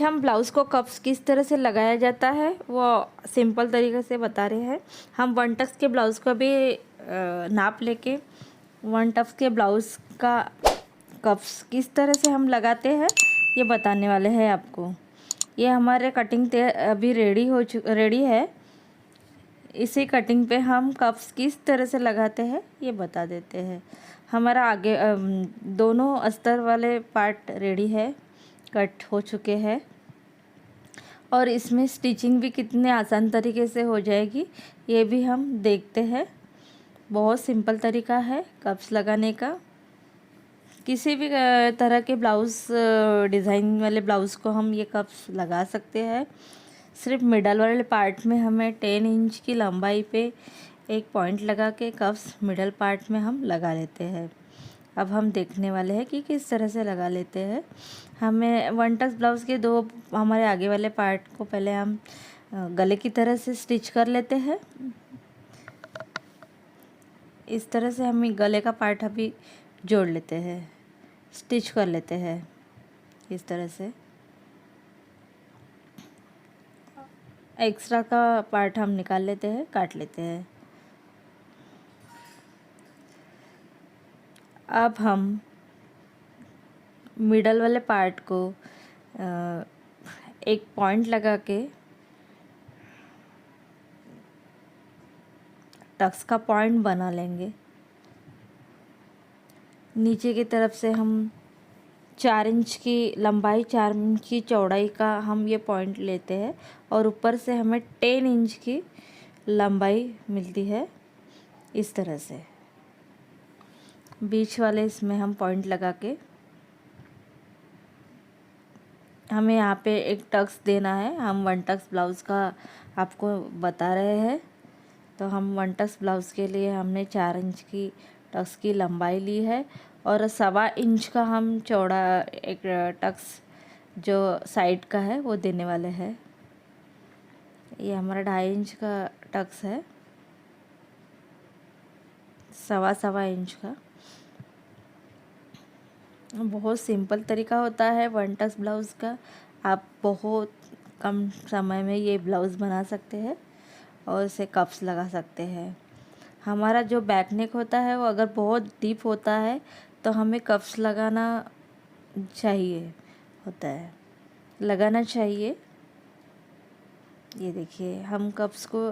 हम ब्लाउज़ को कप्स किस तरह से लगाया जाता है वो सिंपल तरीके से बता रहे हैं। हम 1 टक्स के ब्लाउज़ का भी नाप लेके 1 टक्स के ब्लाउज़ का कप्स किस तरह से हम लगाते हैं ये बताने वाले हैं आपको। ये हमारे कटिंग अभी रेडी है। इसी कटिंग पे हम कप्स किस तरह से लगाते हैं ये बता देते हैं। हमारा आगे दोनों अस्तर वाले पार्ट रेडी है, कट हो चुके हैं और इसमें स्टिचिंग भी कितने आसान तरीके से हो जाएगी ये भी हम देखते हैं। बहुत सिंपल तरीका है कप्स लगाने का। किसी भी तरह के ब्लाउज़ डिज़ाइन वाले ब्लाउज़ को हम ये कप्स लगा सकते हैं। सिर्फ मिडल वाले पार्ट में हमें 10 इंच की लंबाई पे एक पॉइंट लगा के कप्स मिडल पार्ट में हम लगा लेते हैं। अब हम देखने वाले हैं कि किस तरह से लगा लेते हैं। हमें 1 टक्स ब्लाउज़ के दो हमारे आगे वाले पार्ट को पहले हम गले की तरह से स्टिच कर लेते हैं। इस तरह से हम गले का पार्ट अभी जोड़ लेते हैं, स्टिच कर लेते हैं इस तरह से। एक्स्ट्रा का पार्ट हम निकाल लेते हैं, काट लेते हैं। अब हम मिडल वाले पार्ट को एक पॉइंट लगा के टक्स का पॉइंट बना लेंगे। नीचे की तरफ से हम 4 इंच की लंबाई 4 इंच की चौड़ाई का हम ये पॉइंट लेते हैं और ऊपर से हमें 10 इंच की लंबाई मिलती है इस तरह से। बीच वाले इसमें हम पॉइंट लगा के हमें यहाँ पे एक टक्स देना है। हम 1 टक्स ब्लाउज़ का आपको बता रहे हैं। तो हम 1 टक्स ब्लाउज़ के लिए हमने 4 इंच की टक्स की लंबाई ली है और 1.25 इंच का हम चौड़ा एक टक्स जो साइड का है वो देने वाले हैं। ये हमारा 2.5 इंच का टक्स है, 1.25 इंच का। बहुत सिंपल तरीका होता है 1 टक्स ब्लाउज़ का। आप बहुत कम समय में ये ब्लाउज़ बना सकते हैं और इसे कप्स लगा सकते हैं। हमारा जो बैक नेक होता है वो अगर बहुत डीप होता है तो हमें कप्स लगाना चाहिए। ये देखिए हम कप्स को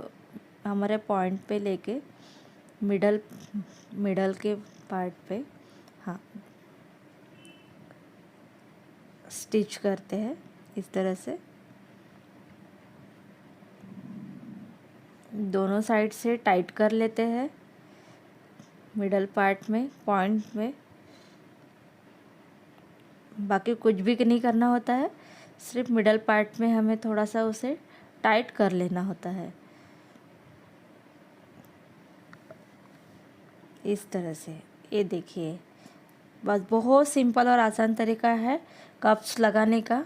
हमारे पॉइंट पे लेके मिडल के पार्ट पे हाँ स्टिच करते हैं इस तरह से। दोनों साइड से टाइट कर लेते हैं मिडल पार्ट में, पॉइंट में। बाकी कुछ भी नहीं करना होता है, सिर्फ मिडल पार्ट में हमें थोड़ा सा उसे टाइट कर लेना होता है इस तरह से। ये देखिए बस बहुत सिंपल और आसान तरीका है कप्स लगाने का।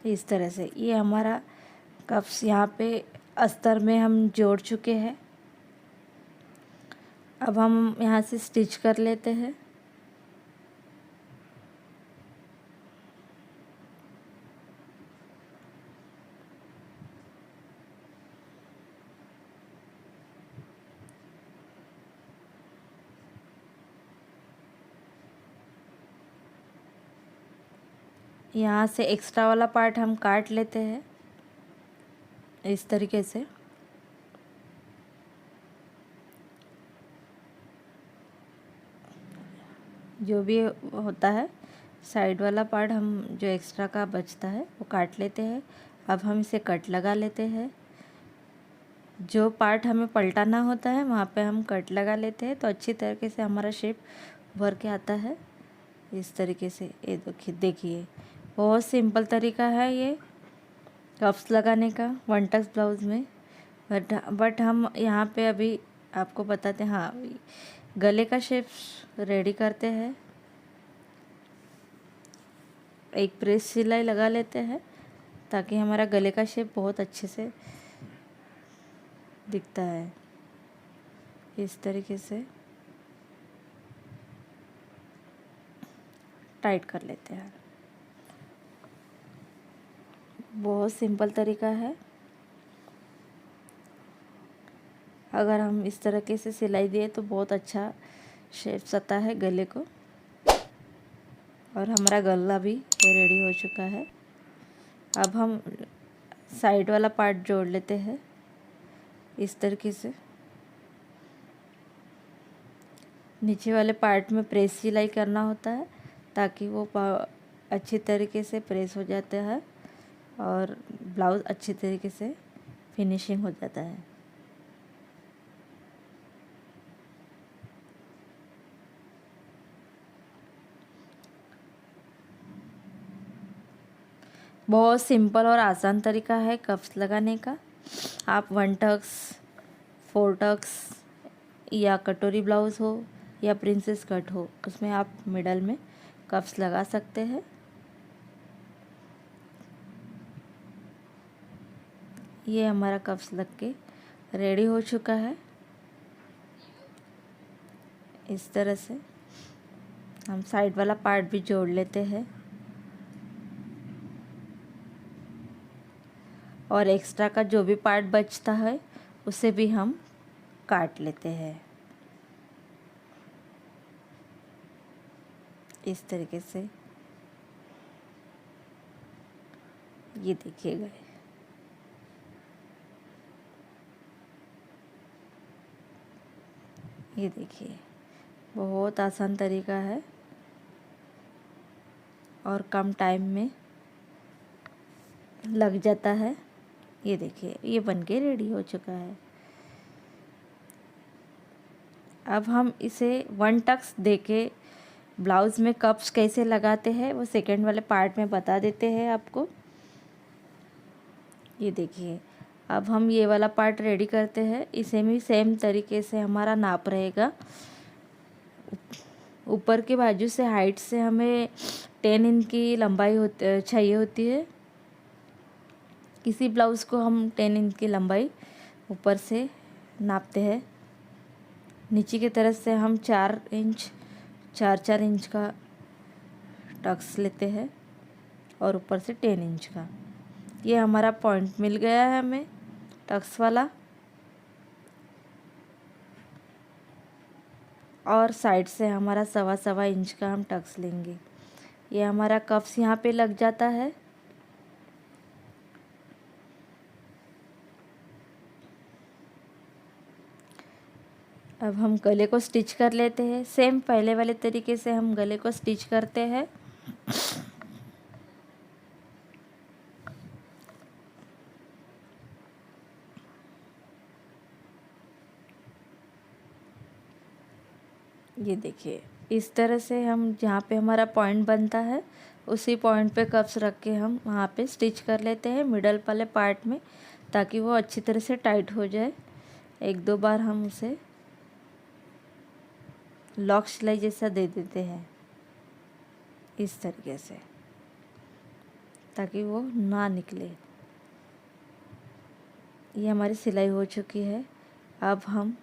इस तरह से ये हमारा कप्स यहाँ पे अस्तर में हम जोड़ चुके हैं। अब हम यहाँ से स्टिच कर लेते हैं। यहाँ से एक्स्ट्रा वाला पार्ट हम काट लेते हैं इस तरीके से। जो भी होता है साइड वाला पार्ट हम जो एक्स्ट्रा का बचता है वो काट लेते हैं। अब हम इसे कट लगा लेते हैं। जो पार्ट हमें पलटाना होता है वहाँ पे हम कट लगा लेते हैं तो अच्छी तरीके से हमारा शेप भर के आता है इस तरीके से। ये देखिए बहुत सिंपल तरीका है ये कप्स लगाने का 1 टक्स ब्लाउज़ में। बट हम यहाँ पे अभी आपको बताते हैं। हाँ, गले का शेप रेडी करते हैं। एक प्रेस सिलाई लगा लेते हैं ताकि हमारा गले का शेप बहुत अच्छे से दिखता है इस तरीके से। टाइट कर लेते हैं। बहुत सिंपल तरीका है। अगर हम इस तरीके से सिलाई दिए तो बहुत अच्छा शेप आता है गले को। और हमारा गला भी रेडी हो चुका है। अब हम साइड वाला पार्ट जोड़ लेते हैं इस तरीके से। नीचे वाले पार्ट में प्रेस सिलाई करना होता है ताकि वो अच्छी तरीके से प्रेस हो जाता है और ब्लाउज़ अच्छी तरीके से फिनिशिंग हो जाता है। बहुत सिंपल और आसान तरीका है कप्स लगाने का। आप 1 टक्स, 4 टक्स या कटोरी ब्लाउज़ हो या प्रिंसेस कट हो, उसमें आप मिडल में कप्स लगा सकते हैं। ये हमारा कप्स लग के रेडी हो चुका है। इस तरह से हम साइड वाला पार्ट भी जोड़ लेते हैं और एक्स्ट्रा का जो भी पार्ट बचता है उसे भी हम काट लेते हैं इस तरीके से। ये देखिएगा, ये देखिए, बहुत आसान तरीका है और कम टाइम में लग जाता है। ये देखिए, ये बनके रेडी हो चुका है। अब हम इसे 1 टक्स देके ब्लाउज़ में कप्स कैसे लगाते हैं वो सेकंड वाले पार्ट में बता देते हैं आपको। ये देखिए, अब हम ये वाला पार्ट रेडी करते हैं। इसे भी सेम तरीके से हमारा नाप रहेगा। ऊपर के बाजू से हाइट से हमें 10 इंच की लंबाई चाहिए होती है। किसी ब्लाउज़ को हम 10 इंच की लंबाई ऊपर से नापते हैं। नीचे की तरफ से हम 4 इंच का टक्स लेते हैं और ऊपर से 10 इंच का। ये हमारा पॉइंट मिल गया है हमें टक्स वाला। और साइड से हमारा 1.25 इंच का हम टक्स लेंगे। ये हमारा कप्स यहाँ पे लग जाता है। अब हम गले को स्टिच कर लेते हैं। सेम पहले वाले तरीके से हम गले को स्टिच करते हैं। ये देखिए, इस तरह से हम जहाँ पे हमारा पॉइंट बनता है उसी पॉइंट पे कप्स रख के हम वहाँ पे स्टिच कर लेते हैं मिडल वाले पार्ट में, ताकि वो अच्छी तरह से टाइट हो जाए। 1-2 बार हम उसे लॉक सिलाई जैसा दे देते हैं इस तरीके से, ताकि वो ना निकले। ये हमारी सिलाई हो चुकी है। अब हम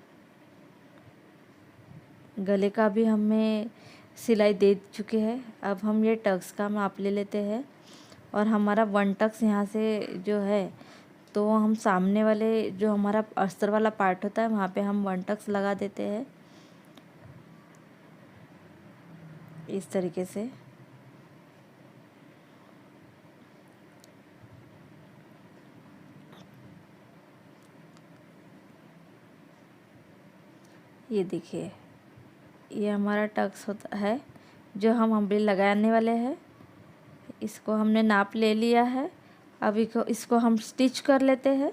गले का भी हमें सिलाई दे चुके हैं। अब हम ये टक्स का माप ले लेते हैं और हमारा 1 टक्स यहाँ से जो है तो हम सामने वाले जो हमारा अस्तर वाला पार्ट होता है वहाँ पे हम 1 टक्स लगा देते हैं इस तरीके से। ये देखिए, ये हमारा टक्स होता है जो हम अम्ब्रेला लगाने वाले हैं। इसको हमने नाप ले लिया है। अब इसको हम स्टिच कर लेते हैं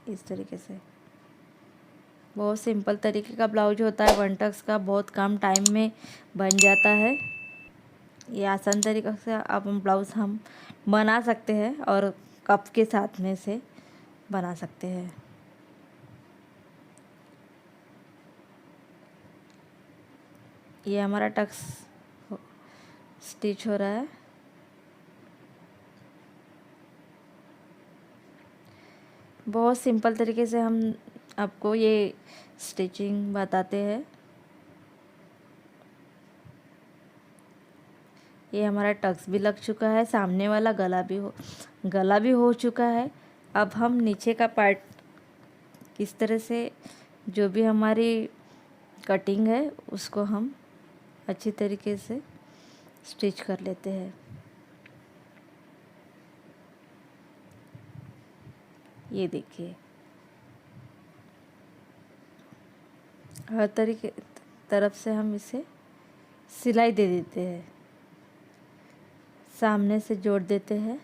इस तरीके से। बहुत सिंपल तरीके का ब्लाउज होता है 1 टक्स का, बहुत कम टाइम में बन जाता है। ये आसान तरीके से अब हम ब्लाउज़ हम बना सकते हैं और कप के साथ में से बना सकते हैं। ये हमारा टक्स स्टिच हो रहा है। बहुत सिंपल तरीके से हम आपको ये स्टिचिंग बताते हैं। ये हमारा टक्स भी लग चुका है, सामने वाला गला भी हो चुका है। अब हम नीचे का पार्ट किस तरह से जो भी हमारी कटिंग है उसको हम अच्छी तरीके से स्टिच कर लेते हैं। ये देखिए, हर तरफ से हम इसे सिलाई दे देते हैं, सामने से जोड़ देते हैं।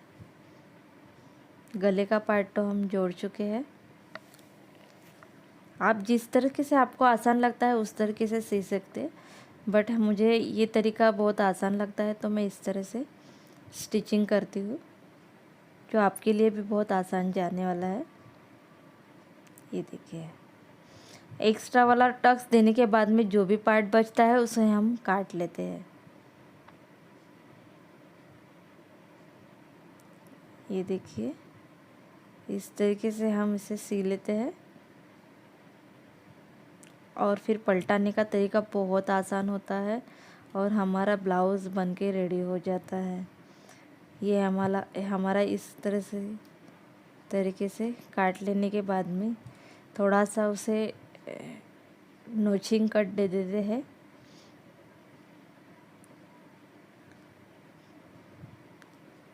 गले का पार्ट तो हम जोड़ चुके हैं। आप जिस तरीके से आपको आसान लगता है उस तरीके से सी सकते हैं, बट मुझे ये तरीका बहुत आसान लगता है तो मैं इस तरह से स्टिचिंग करती हूँ, जो आपके लिए भी बहुत आसान जाने वाला है। ये देखिए, एक्स्ट्रा वाला टक्स देने के बाद में जो भी पार्ट बचता है उसे हम काट लेते हैं। ये देखिए, इस तरीके से हम इसे सी लेते हैं और फिर पलटाने का तरीका बहुत आसान होता है और हमारा ब्लाउज़ बन के रेडी हो जाता है। ये हमारा इस तरीके से काट लेने के बाद में थोड़ा सा उसे नोचिंग कट दे देते हैं।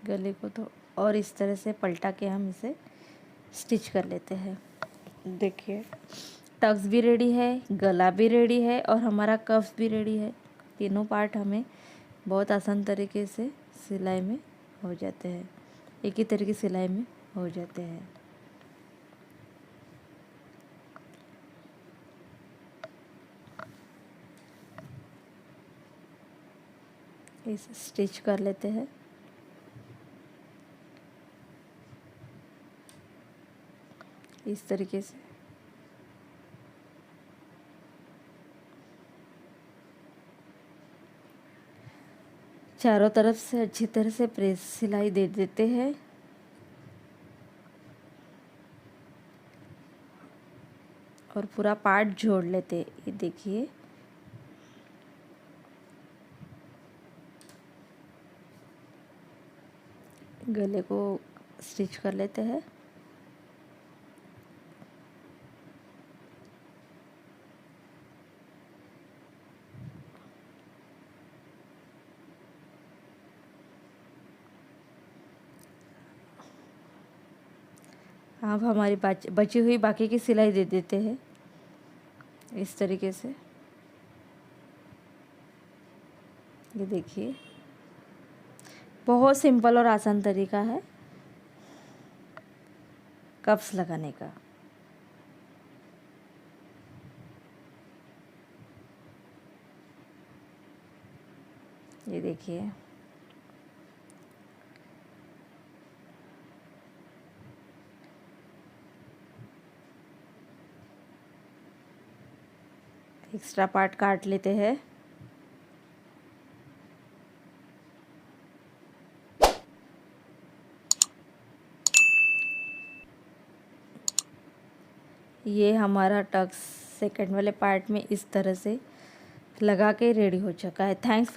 गले को तो और इस तरह से पलटा के हम इसे स्टिच कर लेते हैं। देखिए, टक्स भी रेडी है, गला भी रेडी है और हमारा कफ भी रेडी है। तीनों पार्ट हमें बहुत आसान तरीके से सिलाई में हो जाते हैं, एक ही तरीके की सिलाई में हो जाते हैं। इसे स्टिच कर लेते हैं। इस तरीके से चारों तरफ से अच्छी तरह से प्रेस सिलाई दे देते हैं और पूरा पार्ट जोड़ लेते हैं। ये देखिए, गले को स्टिच कर लेते हैं। अब हमारी बची हुई बाकी की सिलाई दे देते हैं इस तरीके से। ये देखिए, बहुत सिंपल और आसान तरीका है कप्स लगाने का। ये देखिए, एक्स्ट्रा पार्ट काट लेते हैं। ये हमारा टक्स सेकंड वाले पार्ट में इस तरह से लगा के रेडी हो चुका है। Thanks for